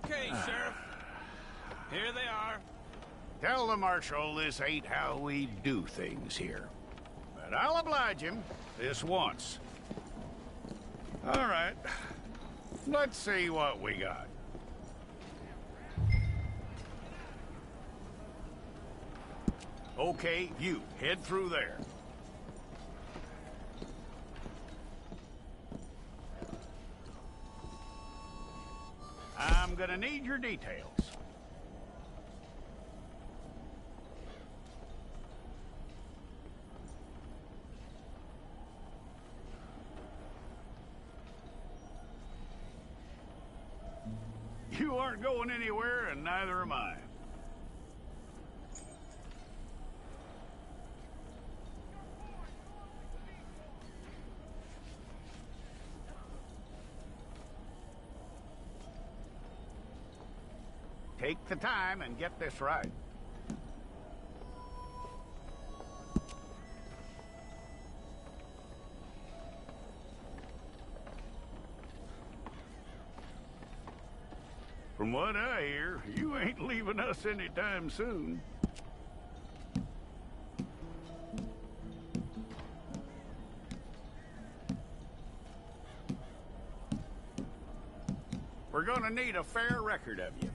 Okay, Sheriff. Here they are. Tell the Marshal this ain't how we do things here. But I'll oblige him this once. All right. Let's see what we got. Okay, you, head through there. I'm gonna need your details. You aren't going anywhere, and neither am I. Take the time and get this right. From what I hear, you ain't leaving us anytime soon. We're gonna need a fair record of you.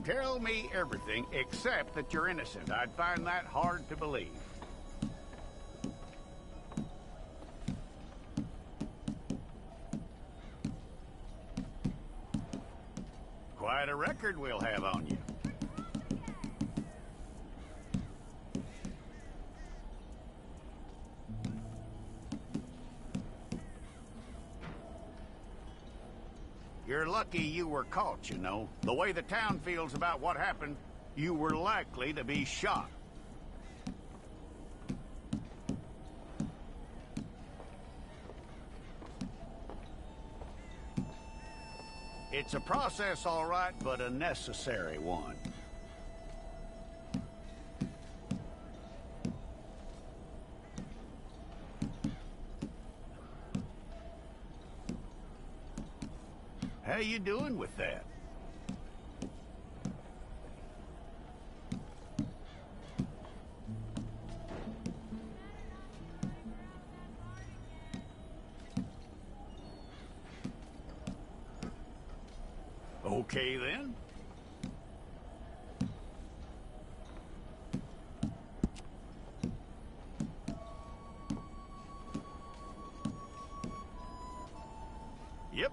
Tell me everything except that you're innocent. I'd find that hard to believe. Quite a record we'll have on you. You're lucky you were caught, you know. The way the town feels about what happened, you were likely to be shot. It's a process, all right, but a necessary one. How you doing with that? Okay, then. Yep.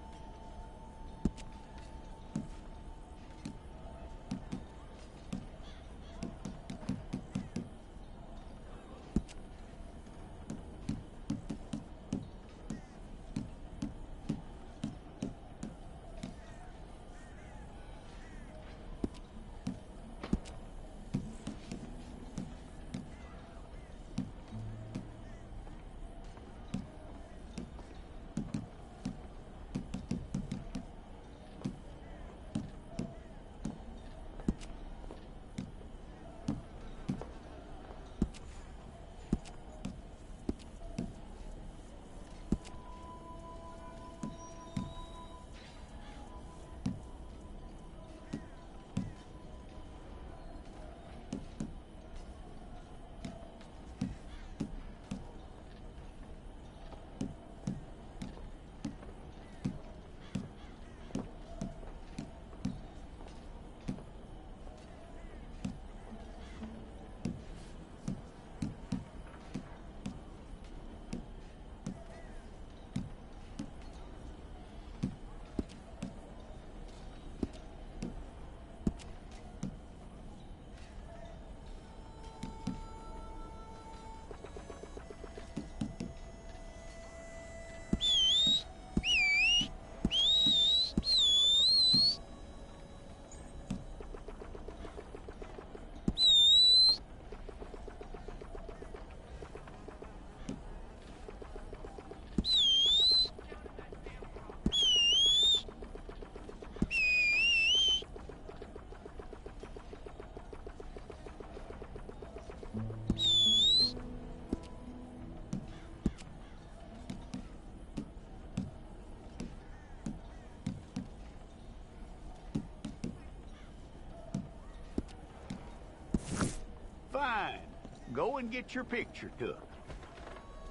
go and get your picture took.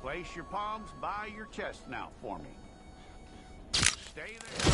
Place your palms by your chest now for me. Stay there.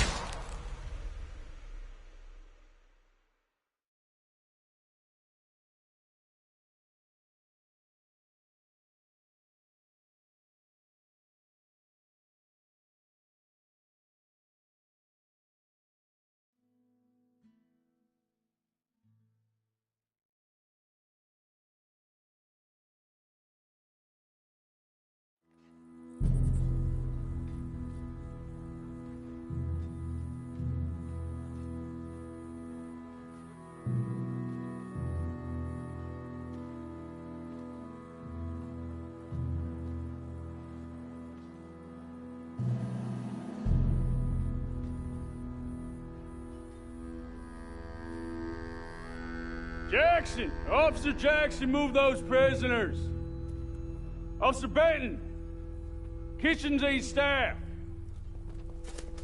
Jackson! Officer Jackson, move those prisoners! Officer Benton! Kitchens aid staff!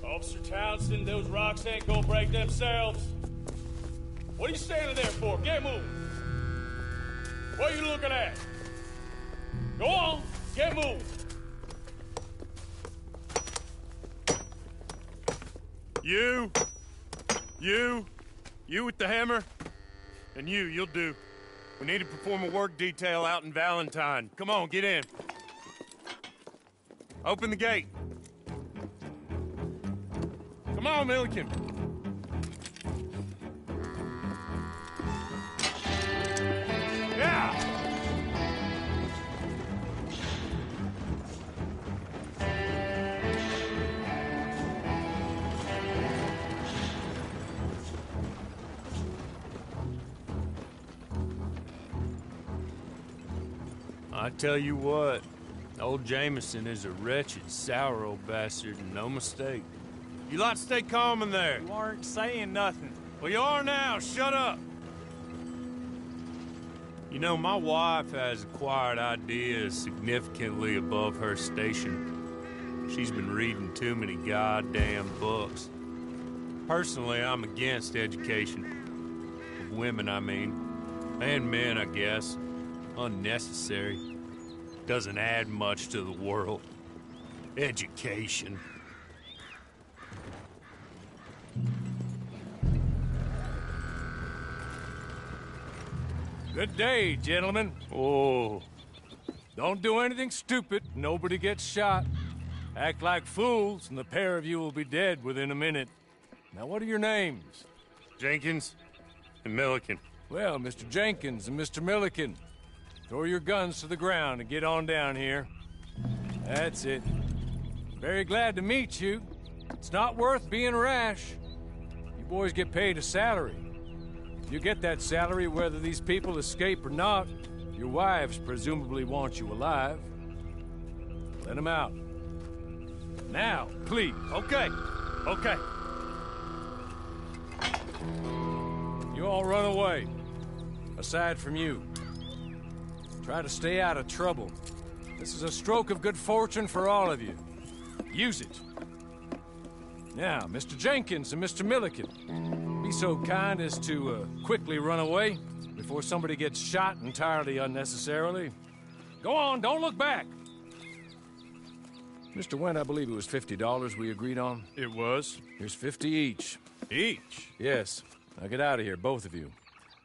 Officer Townsend, those rocks ain't gonna break themselves. What are you standing there for? Get moving! What are you looking at? Go on, get moving! You with the hammer? And you'll do. We need to perform a work detail out in Valentine. Come on, get in. Open the gate. Come on, Milliken. Yeah! I tell you what, old Jameson is a wretched, sour old bastard, and no mistake. You lot stay calm in there. You aren't saying nothing. Well, you are now. Shut up. You know, my wife has acquired ideas significantly above her station. She's been reading too many goddamn books. Personally, I'm against education. Of women, I mean. And men, I guess. Unnecessary. Doesn't add much to the world. Education. Good day, gentlemen. Oh. Don't do anything stupid. Nobody gets shot. Act like fools, and the pair of you will be dead within a minute. Now, what are your names? Jenkins and Milliken. Well, Mr. Jenkins and Mr. Milliken, throw your guns to the ground and get on down here. That's it. Very glad to meet you. It's not worth being rash. You boys get paid a salary. You get that salary whether these people escape or not. Your wives presumably want you alive. Let them out. Now, please. Okay. You all run away. Aside from you. Try to stay out of trouble. This is a stroke of good fortune for all of you. Use it. Now, Mr. Jenkins and Mr. Milliken, be so kind as to quickly run away before somebody gets shot entirely unnecessarily. Go on, don't look back. Mr. Wendt, I believe it was $50 we agreed on. It was. Here's 50 each. Each? Yes. Now get out of here, both of you.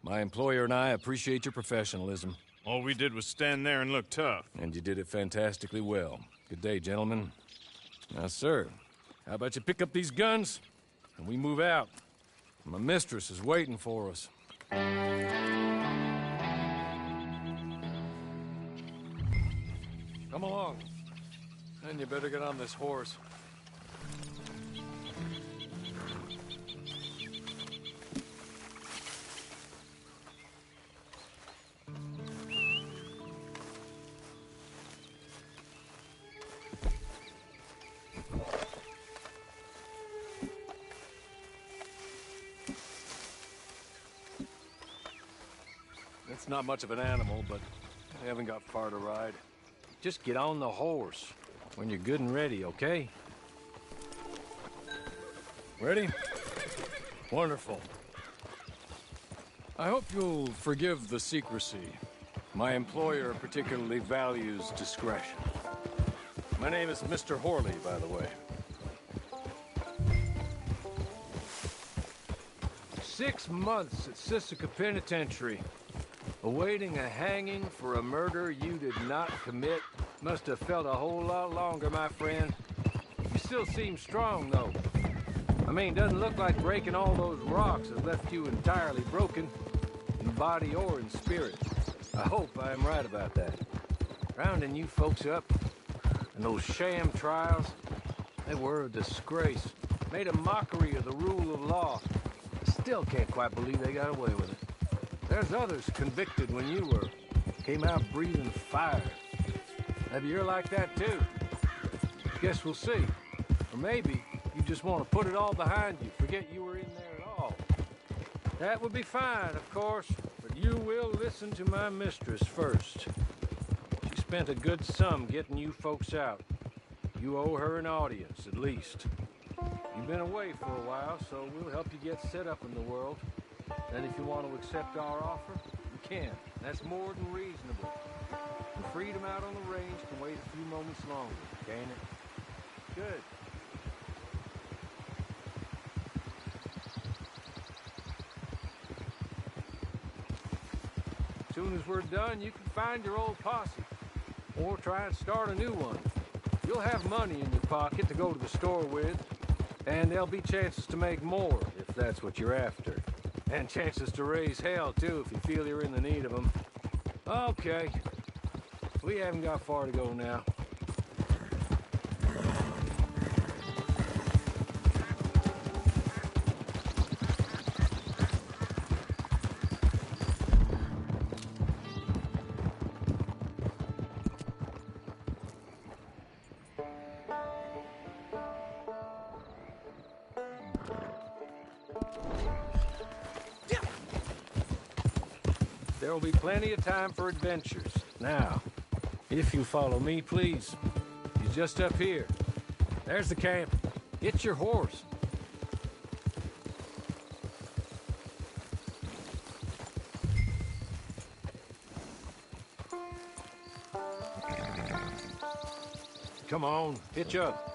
My employer and I appreciate your professionalism. All we did was stand there and look tough. And you did it fantastically well. Good day, gentlemen. Now, sir, how about you pick up these guns, and we move out? My mistress is waiting for us. Come along. And you better get on this horse. It's not much of an animal, but I haven't got far to ride. Just get on the horse when you're good and ready, okay? Ready? Wonderful. I hope you'll forgive the secrecy. My employer particularly values discretion. My name is Mr. Horley, by the way. 6 months at Sisika Penitentiary, awaiting a hanging for a murder you did not commit. Must have felt a whole lot longer, my friend. You still seem strong, though. I mean, doesn't look like breaking all those rocks has left you entirely broken, in body or in spirit. I hope I am right about that. Rounding you folks up, and those sham trials, they were a disgrace. Made a mockery of the rule of law. I still can't quite believe they got away with it. There's others convicted when you were. Came out breathing fire. Maybe you're like that too. Guess we'll see. Or maybe you just want to put it all behind you, forget you were in there at all. That would be fine, of course, but you will listen to my mistress first. She spent a good sum getting you folks out. You owe her an audience, at least. You've been away for a while, so we'll help you get set up in the world. And if you want to accept our offer, you can. That's more than reasonable. The freedom out on the range can wait a few moments longer, can't it? Good. As soon as we're done, you can find your old posse. Or try and start a new one. You'll have money in your pocket to go to the store with. And there'll be chances to make more, if that's what you're after. And chances to raise hell, too, if you feel you're in the need of them. Okay. We haven't got far to go now. There will be plenty of time for adventures. Now, if you follow me, please. He's just up here. There's the camp. Get your horse. Come on, hitch up.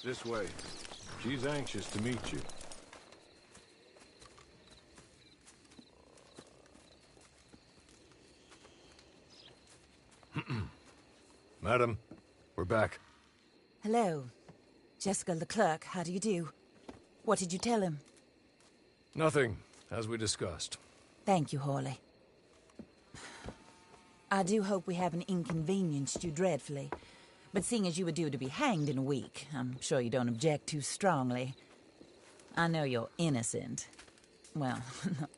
This way. She's anxious to meet you. Madam, we're back. Hello. Jessica Leclerc, how do you do? What did you tell him? Nothing, as we discussed. Thank you, Horley. I do hope we haven't inconvenienced you dreadfully. But seeing as you were due to be hanged in a week, I'm sure you don't object too strongly. I know you're innocent. Well,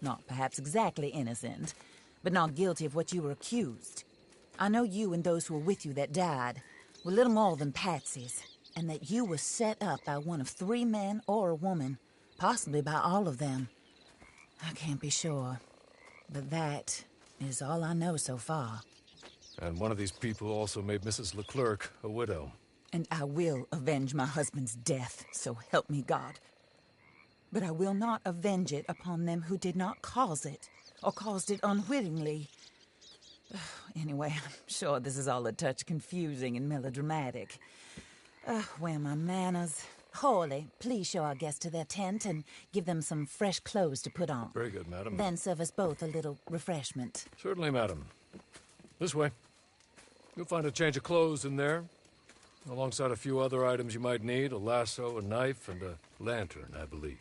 not perhaps exactly innocent, but not guilty of what you were accused. I know you and those who were with you that died were little more than patsies, and that you were set up by one of 3 men or a woman, possibly by all of them. I can't be sure, but that is all I know so far. And one of these people also made Mrs. Leclerc a widow. And I will avenge my husband's death, so help me God. But I will not avenge it upon them who did not cause it, or caused it unwittingly. Anyway, I'm sure this is all a touch confusing and melodramatic. Where are my manners? Horley, please show our guests to their tent and give them some fresh clothes to put on. Very good, madam. Then serve us both a little refreshment. Certainly, madam. This way. You'll find a change of clothes in there, alongside a few other items you might need, a lasso, a knife, and a lantern, I believe.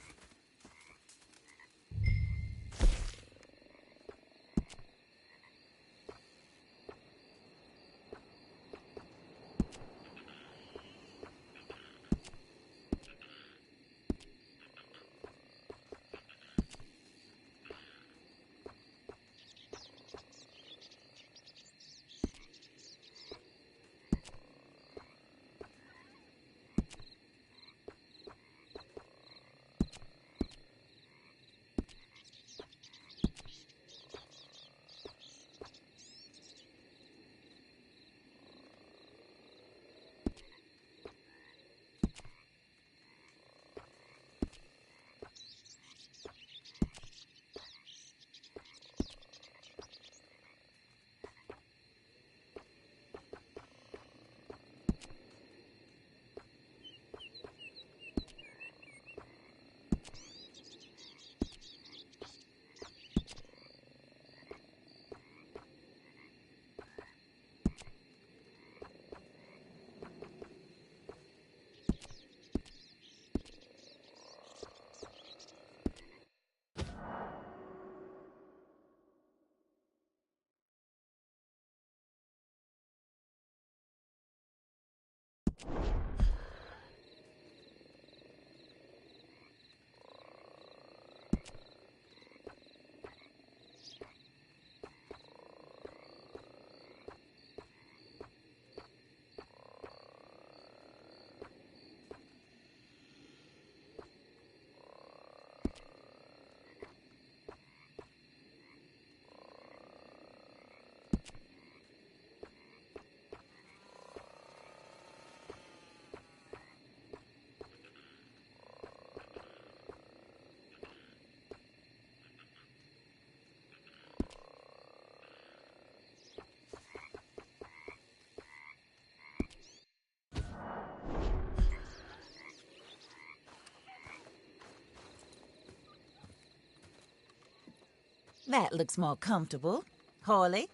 That looks more comfortable. Hawley,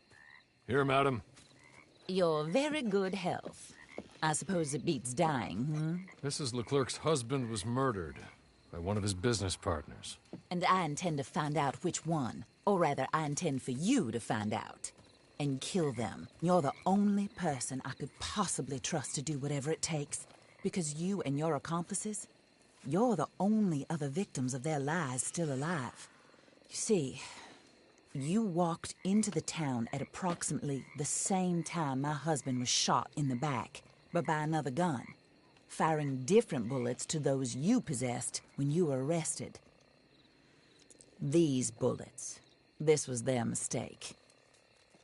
Here, madam. your very good health. I suppose it beats dying, Mrs. Leclerc's husband was murdered by one of his business partners. And I intend to find out which one. Or rather, I intend for you to find out. And kill them. You're the only person I could possibly trust to do whatever it takes. Because you and your accomplices, you're the only other victims of their lies still alive. You see, you walked into the town at approximately the same time my husband was shot in the back, but by another gun, firing different bullets to those you possessed when you were arrested. These bullets, this was their mistake.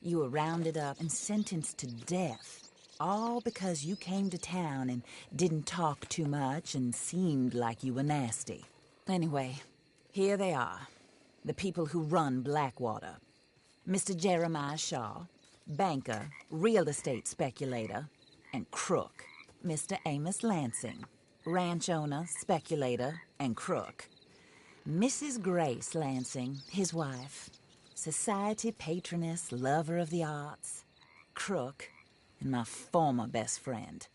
You were rounded up and sentenced to death, all because you came to town and didn't talk too much and seemed like you were nasty. Anyway, here they are, the people who run Blackwater. Mr. Jeremiah Shaw, banker, real estate speculator, and crook. Mr. Amos Lansing, ranch owner, speculator, and crook. Mrs. Grace Lansing, his wife, society patroness, lover of the arts, crook, and my former best friend,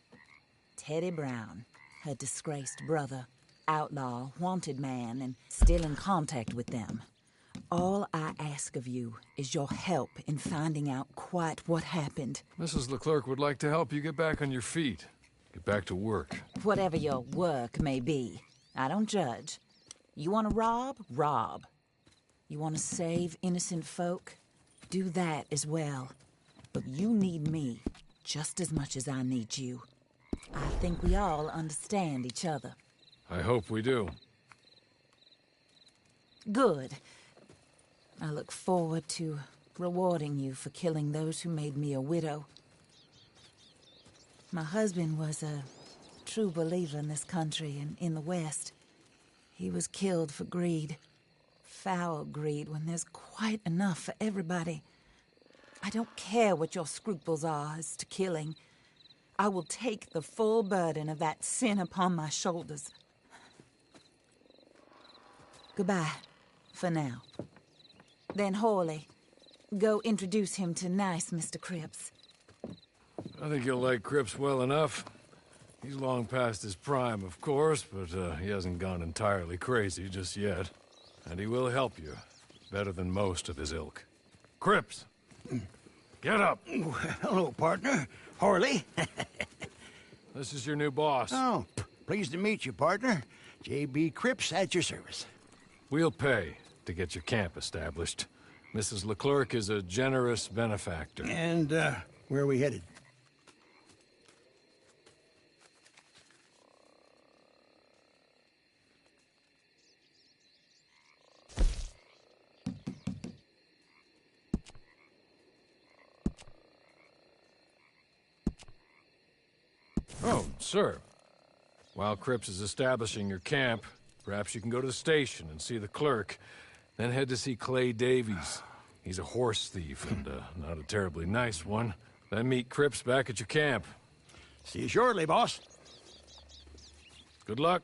Teddy Brown, her disgraced brother, outlaw, wanted man, and still in contact with them. All I ask of you is your help in finding out quite what happened. Mrs. Leclerc would like to help you get back on your feet. Get back to work. Whatever your work may be, I don't judge. You want to rob? Rob. You want to save innocent folk? Do that as well. But you need me just as much as I need you. I think we all understand each other. I hope we do. Good. I look forward to rewarding you for killing those who made me a widow. My husband was a true believer in this country and in the West. He was killed for greed. Foul greed when there's quite enough for everybody. I don't care what your scruples are as to killing. I will take the full burden of that sin upon my shoulders. Goodbye, for now. Then Hawley, go introduce him to nice Mr. Cripps. I think you'll like Cripps well enough. He's long past his prime, of course, but he hasn't gone entirely crazy just yet. And he will help you, better than most of his ilk. Cripps! Get up! Hello, partner. Harley. This is your new boss. Oh, pleased to meet you, partner. J.B. Cripps at your service. We'll pay to get your camp established. Mrs. Leclerc is a generous benefactor. And, where are we headed? Oh, sir. While Cripps is establishing your camp, perhaps you can go to the station and see the clerk, then head to see Clay Davies. He's a horse thief, and not a terribly nice one. Then meet Cripps back at your camp. See you shortly, boss. Good luck.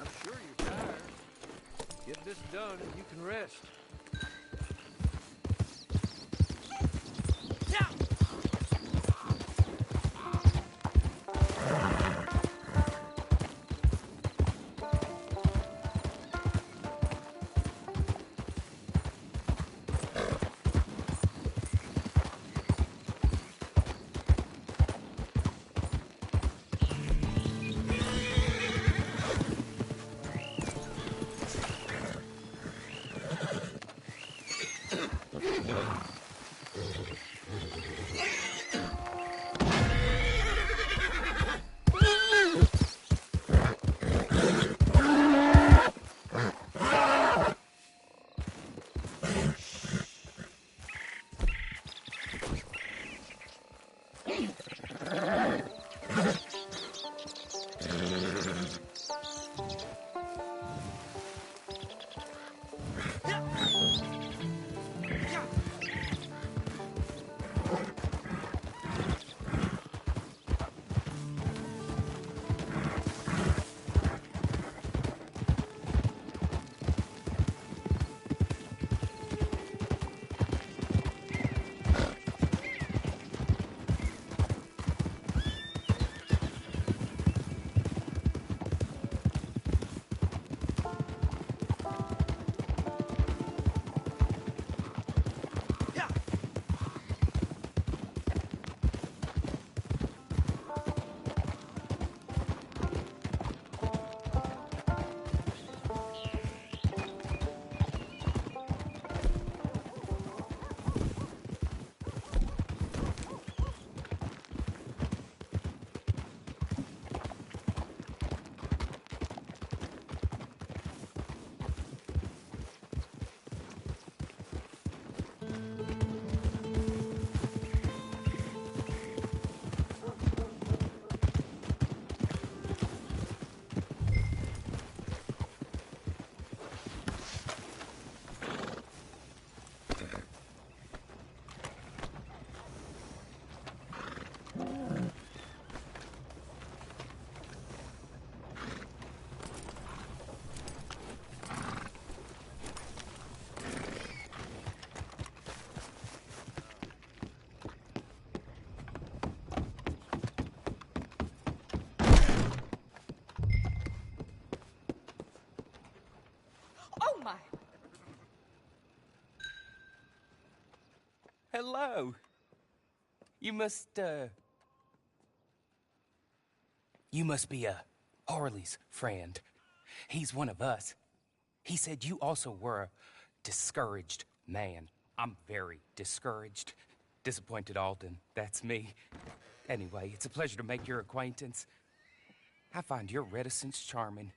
I'm sure you're tired. Get this done and you can rest. Hello. You must be Harley's friend. He's one of us. He said you also were a discouraged man. I'm very discouraged. Disappointed Alden, that's me. Anyway, it's a pleasure to make your acquaintance. I find your reticence charming.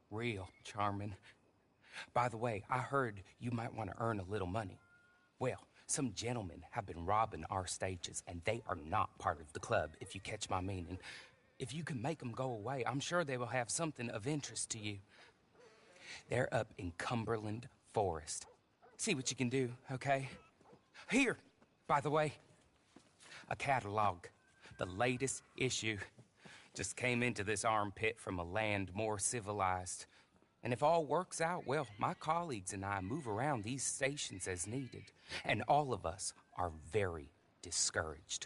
Real charming. By the way, I heard you might want to earn a little money. Well, some gentlemen have been robbing our stages, and they are not part of the club, if you catch my meaning. If you can make them go away, I'm sure they will have something of interest to you. They're up in Cumberland Forest. See what you can do, okay? Here, by the way, a catalog. The latest issue. Just came into this armpit from a land more civilized. And if all works out, well, my colleagues and I move around these stations as needed. And all of us are very discouraged.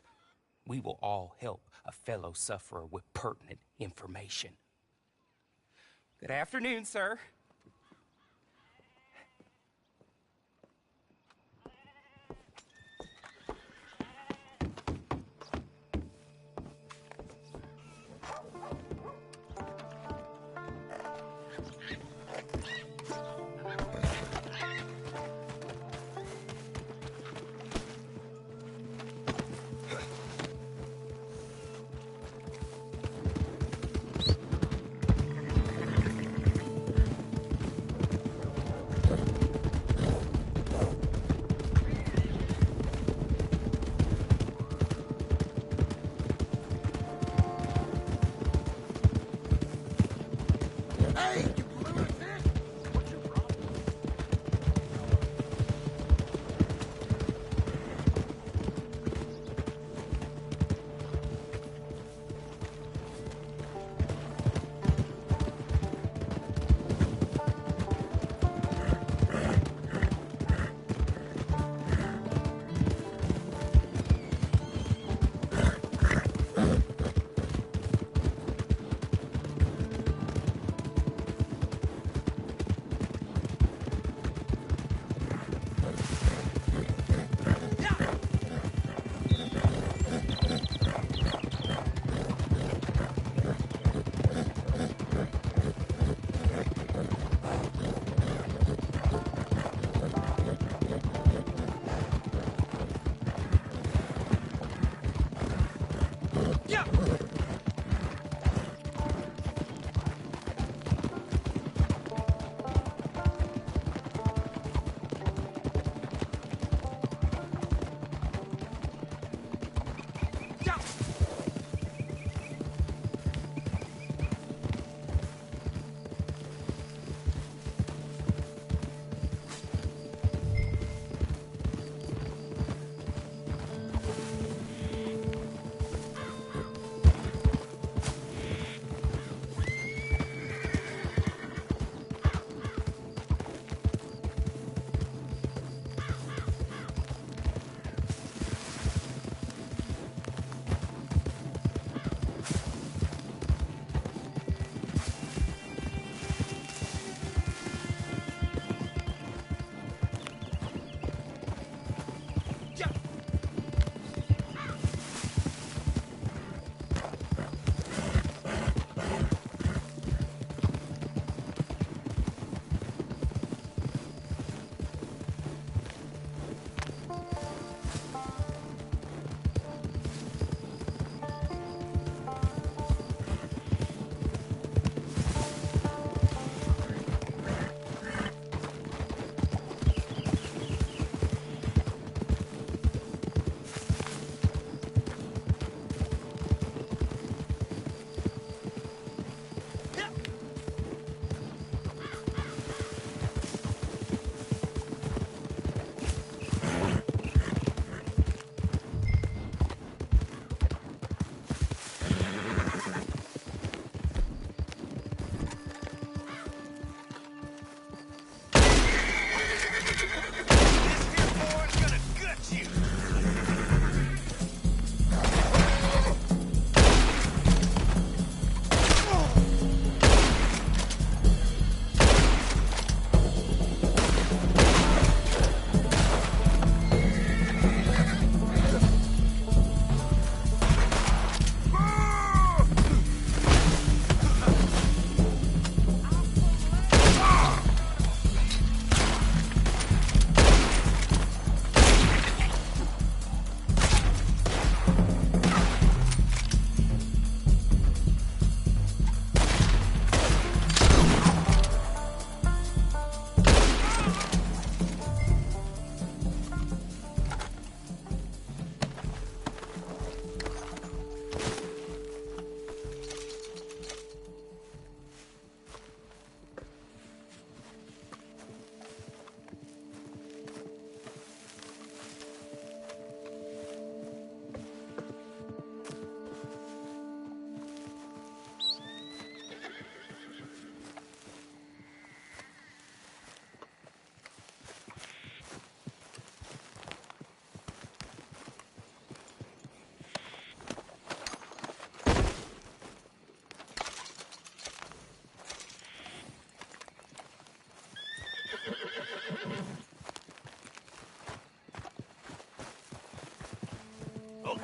We will all help a fellow sufferer with pertinent information. Good afternoon, sir.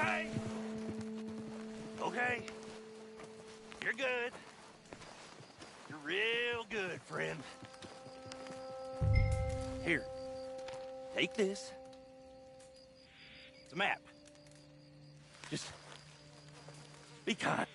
Okay. Okay. You're good. You're real good, friend. Here. Take this. It's a map. Just be kind.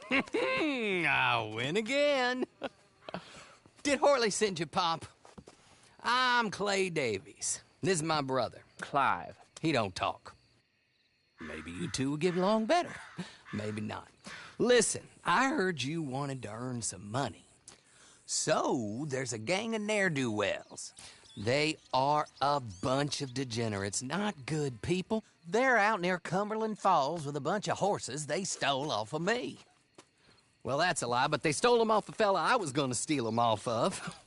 I win again. Did Horley send you, Pop? I'm Clay Davies. This is my brother, Clive. He don't talk. Maybe you two will get along better. Maybe not. Listen, I heard you wanted to earn some money. So, there's a gang of ne'er-do-wells. They are a bunch of degenerates, not good people. They're out near Cumberland Falls with a bunch of horses they stole off of me. Well, that's a lie, but they stole them off the fella I was gonna steal them off of.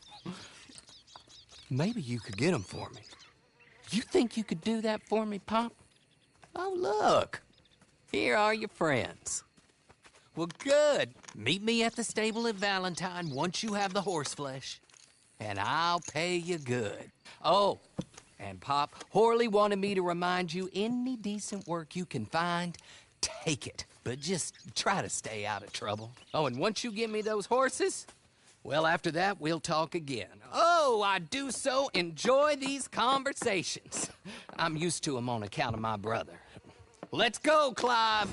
Maybe you could get them for me. You think you could do that for me, Pop? Oh, look. Here are your friends. Well, good. Meet me at the stable at Valentine once you have the horse flesh, and I'll pay you good. Oh, and Pop, Horley wanted me to remind you, any decent work you can find, take it. But just try to stay out of trouble. Oh, and once you give me those horses, well, after that, we'll talk again. Oh, I do so enjoy these conversations. I'm used to them on account of my brother. Let's go, Clive.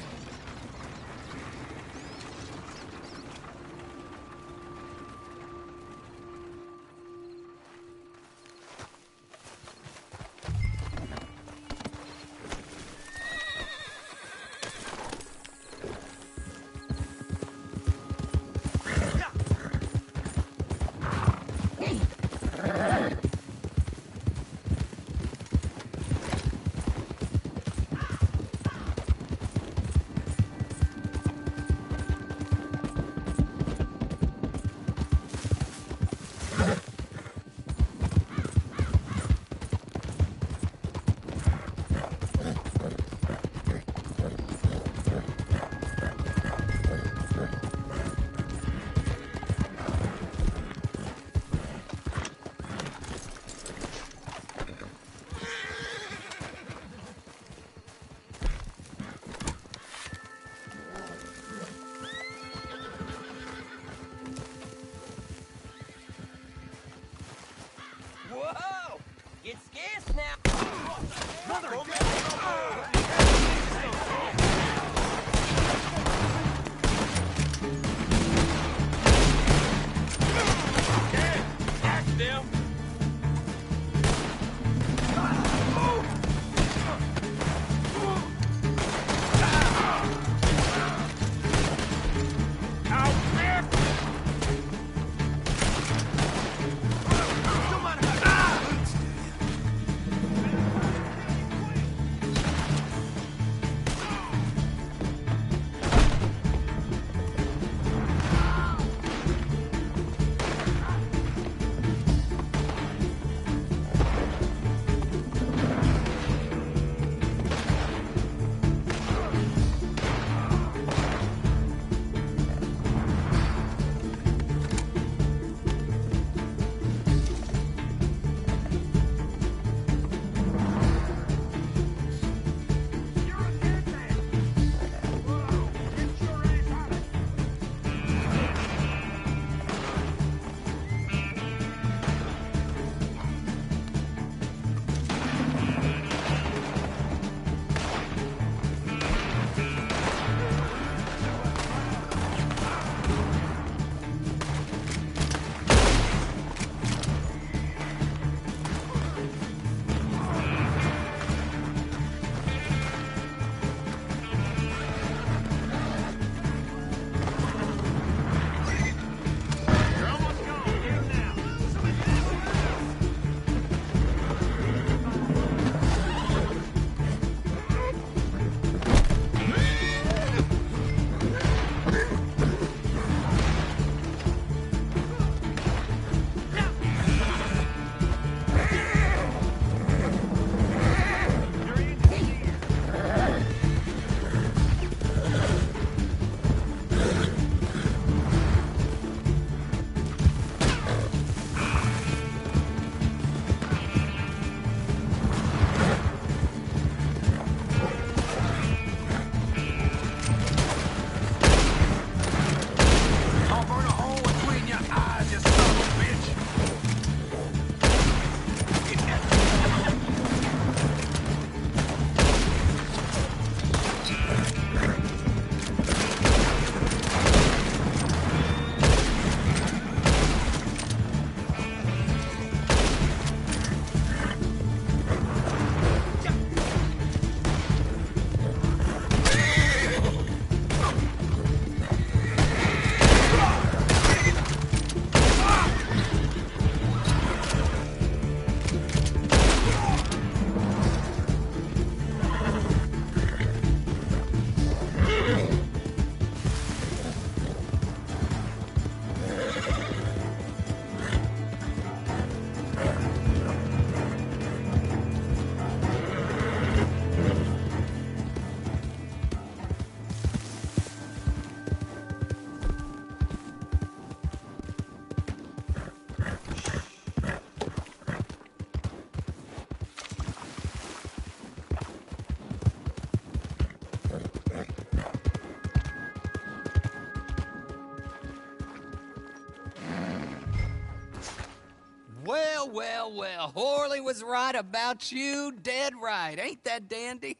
well, Horley was right about you, dead right. Ain't that dandy?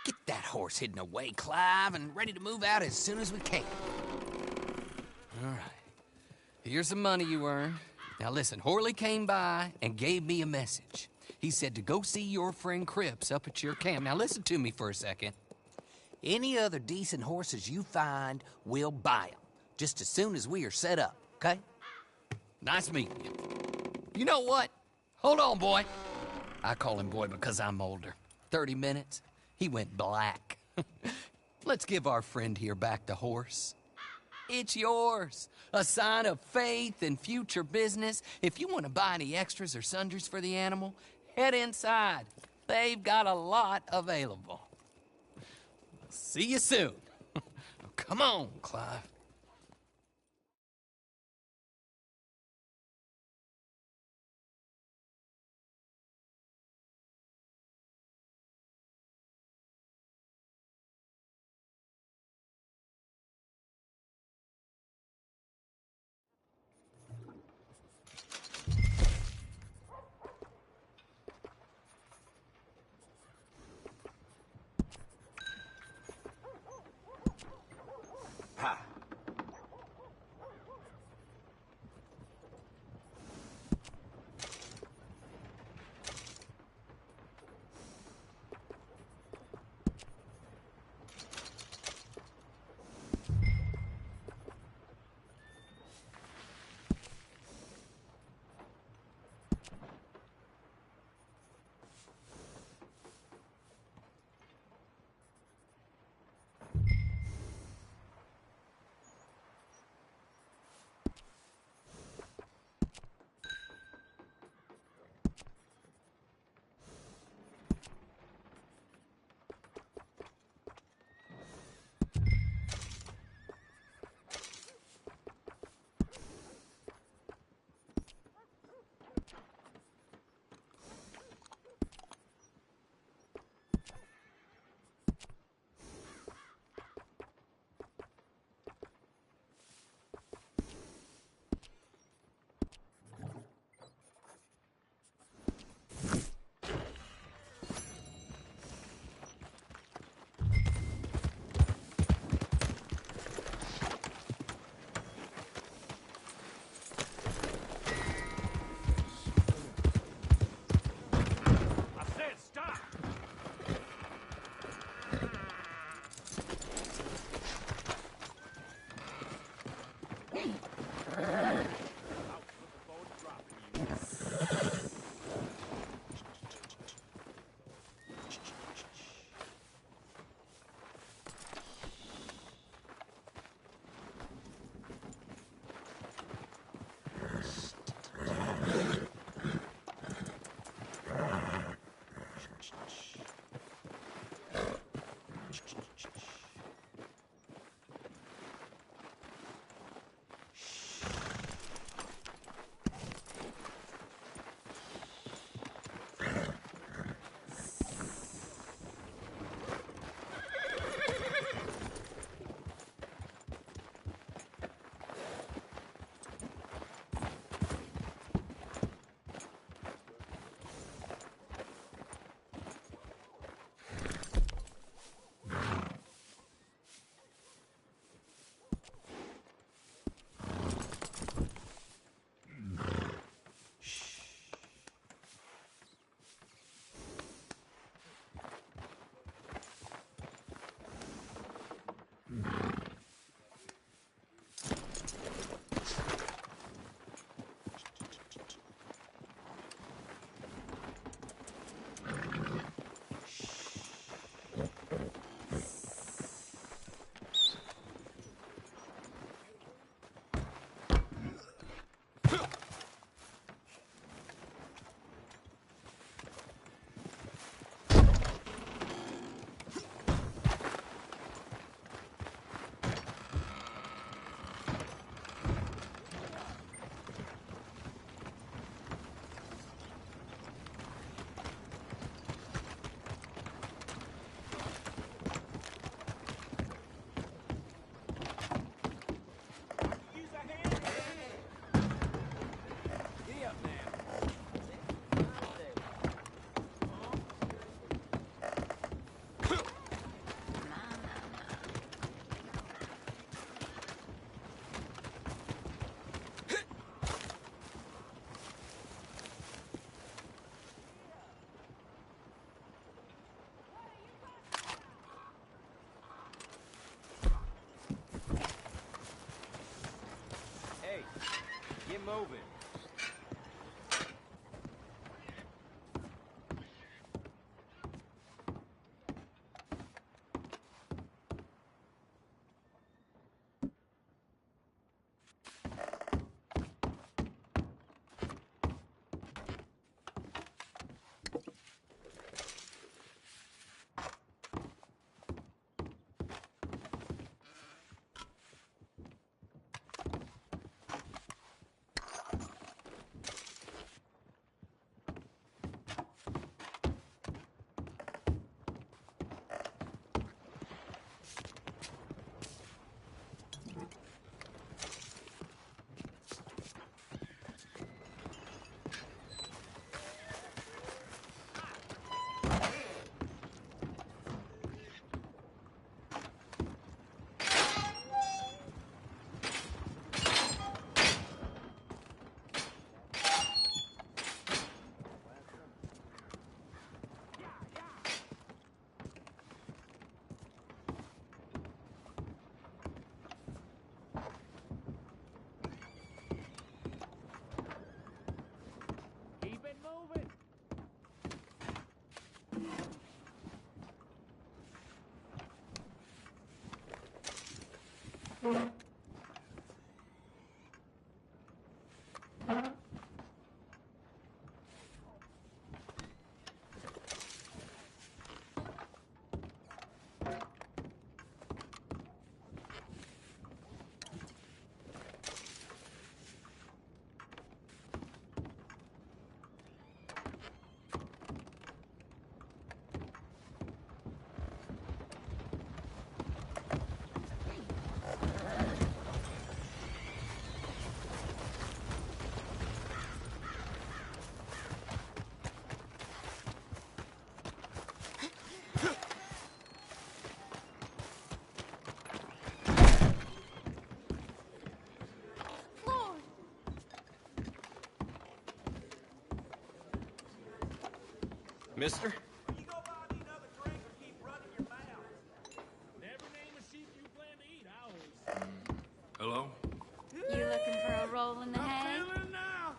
Get that horse hidden away, Clive, and ready to move out as soon as we can. All right. Here's the money you earned. Now listen, Horley came by and gave me a message. He said to go see your friend Cripps up at your camp. Now listen to me for a second. Any other decent horses you find, we'll buy them. Just as soon as we are set up, okay? Nice meeting you. You know what? Hold on, boy. I call him boy because I'm older. 30 minutes, he went black. Let's give our friend here back the horse. It's yours. A sign of faith and future business. If you want to buy any extras or sundries for the animal, head inside. They've got a lot available. See you soon. Come on, Clive. moving. Mister? You go buy me another drink or keep running your mouth. Whatever name of sheep you plan to eat, I always... Hello? You looking for a roll in the hay? Feeling now.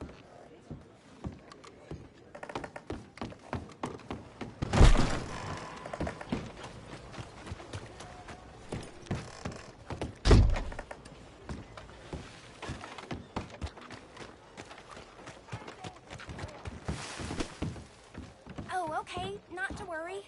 Oh, okay. Not to worry.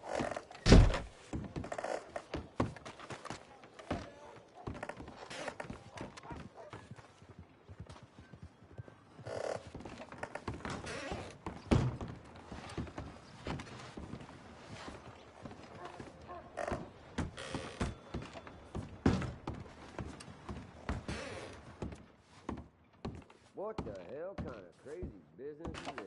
What the hell kind of crazy business is this?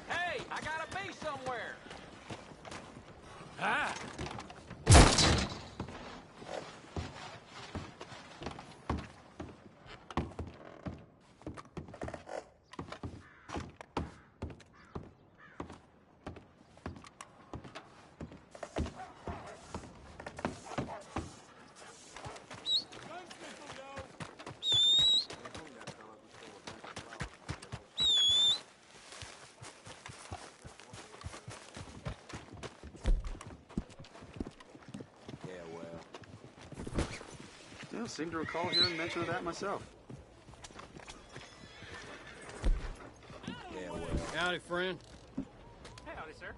Hey, I gotta be somewhere. Ah! Yeah, seem to recall hearing mention of that myself. Yeah, well. Howdy, friend. Hey, howdy, sir.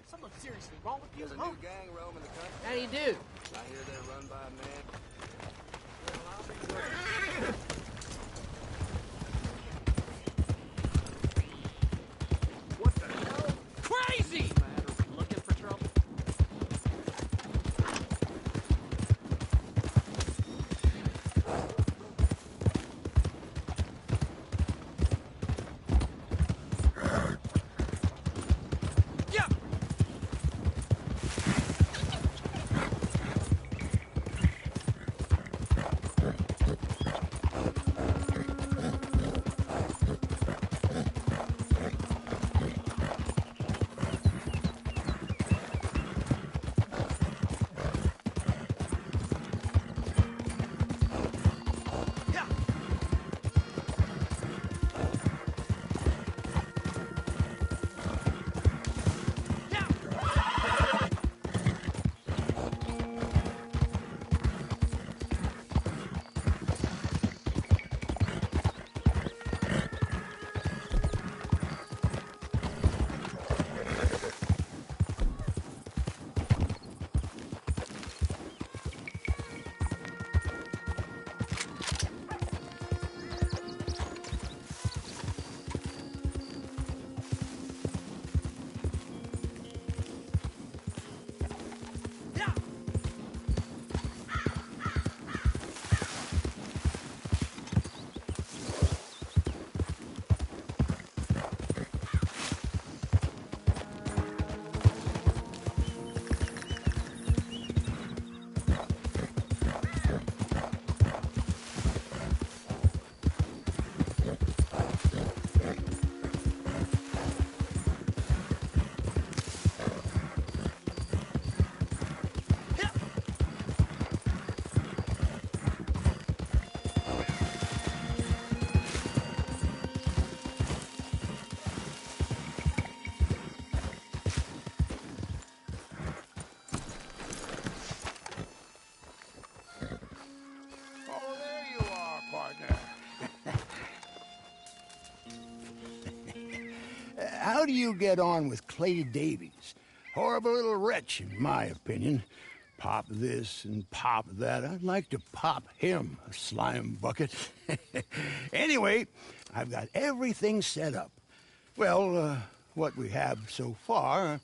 Something seriously wrong with you, There's a new gang roaming the country. How do you do? I hear they're run by a man. What the hell? Crazy! Looking for trouble? Yeah! Oh, there you are, partner. How do you get on with Clay Davies? Horrible little wretch, in my opinion. Pop this and pop that. I'd like to pop him, a slime bucket. Anyway, I've got everything set up. Well, what we have so far,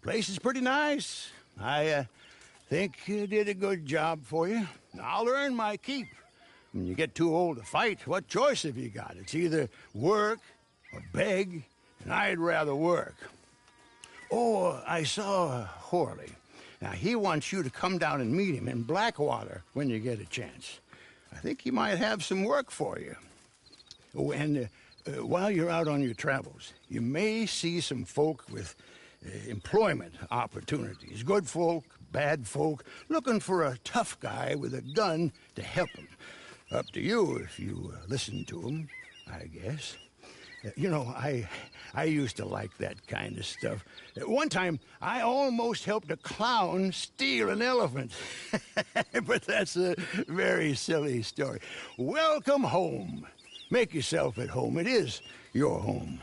place is pretty nice. I think you did a good job for you. I'll earn my keep. When you get too old to fight, what choice have you got? It's either work or beg, and I'd rather work. Oh, I saw Horley. Now, he wants you to come down and meet him in Blackwater when you get a chance. I think he might have some work for you. Oh, and while you're out on your travels, you may see some folk with employment opportunities. Good folk, bad folk, looking for a tough guy with a gun to help them. Up to you if you listen to them, I guess. You know, I used to like that kind of stuff. One time, I almost helped a clown steal an elephant. But that's a very silly story. Welcome home. Make yourself at home. It is your home.